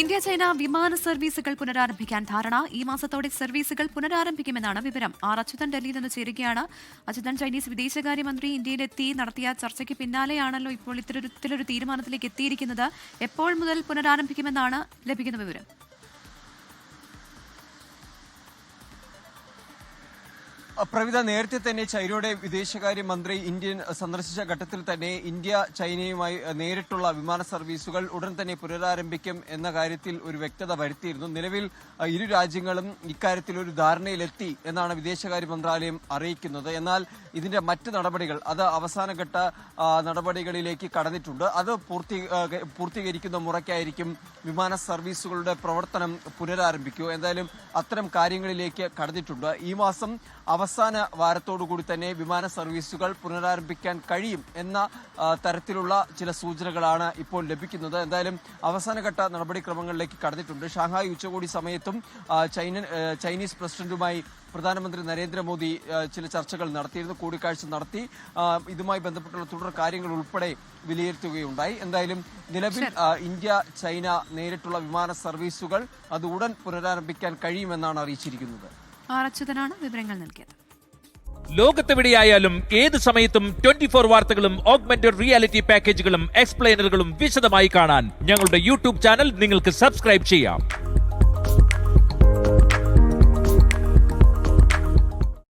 India China വിമാന സർവീസുകൾ പുനരാരംഭിക്കാൻ ധാരണ. ഈ മാസത്തോടെ സർവീസുകൾ പുനരാരംഭിക്കുമെന്നാണ് വിവരം. ആർ അച്യുതൻ ഡൽഹിയിൽ നിന്ന് ചേരുകയാണ്. അച്യുതൻ, ചൈനീസ് വിദേശകാര്യമന്ത്രി ഇന്ത്യയിലെത്തി നടത്തിയ ചർച്ചയ്ക്ക് പിന്നാലെയാണല്ലോ ഇപ്പോൾ ഇത്തരത്തിലൊരു തീരുമാനത്തിലേക്ക് എത്തിയിരിക്കുന്നത്. എപ്പോൾ മുതൽ പുനരാരംഭിക്കുമെന്നാണ് ലഭിക്കുന്ന വിവരം? പ്രവിധ നേരത്തെ തന്നെ ചൈനയുടെ വിദേശകാര്യമന്ത്രി ഇന്ത്യൻ സന്ദർശിച്ച ഘട്ടത്തിൽ തന്നെ ഇന്ത്യ ചൈനയുമായി നേരിട്ടുള്ള വിമാന സർവീസുകൾ ഉടൻ തന്നെ പുനരാരംഭിക്കും എന്ന കാര്യത്തിൽ ഒരു വ്യക്തത വരുത്തിയിരുന്നു. നിലവിൽ ഇരു രാജ്യങ്ങളും ഇക്കാര്യത്തിൽ ഒരു ധാരണയിലെത്തി എന്നാണ് വിദേശകാര്യ മന്ത്രാലയം അറിയിക്കുന്നത്. എന്നാൽ ഇതിന്റെ മറ്റ് നടപടികൾ അത് അവസാനഘട്ട നടപടികളിലേക്ക് കടന്നിട്ടുണ്ട്. അത് പൂർത്തീകരിക്കുന്ന മുറയ്ക്കായിരിക്കും വിമാന സർവീസുകളുടെ പ്രവർത്തനം പുനരാരംഭിക്കുക. എന്തായാലും അത്തരം കാര്യങ്ങളിലേക്ക് കടന്നിട്ടുണ്ട്. ഈ മാസം അവസാന വാരത്തോടുകൂടി തന്നെ വിമാന സർവീസുകൾ പുനരാരംഭിക്കാൻ കഴിയും എന്ന തരത്തിലുള്ള ചില സൂചനകളാണ് ഇപ്പോൾ ലഭിക്കുന്നത്. എന്തായാലും അവസാനഘട്ട നടപടിക്രമങ്ങളിലേക്ക് കടന്നിട്ടുണ്ട്. ഷാങ്ഹായ് ഉച്ചകോടി സമയത്തും ചൈനീസ് പ്രസിഡന്റുമായി പ്രധാനമന്ത്രി നരേന്ദ്രമോദി ചില ചർച്ചകൾ നടത്തിയിരുന്നു, കൂടിക്കാഴ്ച നടത്തി. ഇതുമായി ബന്ധപ്പെട്ടുള്ള തുടർ കാര്യങ്ങൾ ഉൾപ്പെടെ വിലയിരുത്തുകയുണ്ടായി. എന്തായാലും നിലവിൽ ഇന്ത്യ ചൈന നേരിട്ടുള്ള വിമാന സർവീസുകൾ അത് ഉടൻ പുനരാരംഭിക്കാൻ കഴിയുമെന്നാണ് അറിയിച്ചിരിക്കുന്നത്. ആർ അച്യുതനാണ് വിവരങ്ങൾ നൽകിയത്. ലോകത്തെവിടെയായാലും ഏത് സമയത്തും 24 വാർത്തകളും ഓഗ്മെന്റഡ് റിയാലിറ്റി പാക്കേജുകളും എക്സ്പ്ലെയിനറുകളും വിശദമായി കാണാൻ ഞങ്ങളുടെ യൂട്യൂബ് ചാനൽ നിങ്ങൾക്ക് സബ്സ്ക്രൈബ് ചെയ്യാം.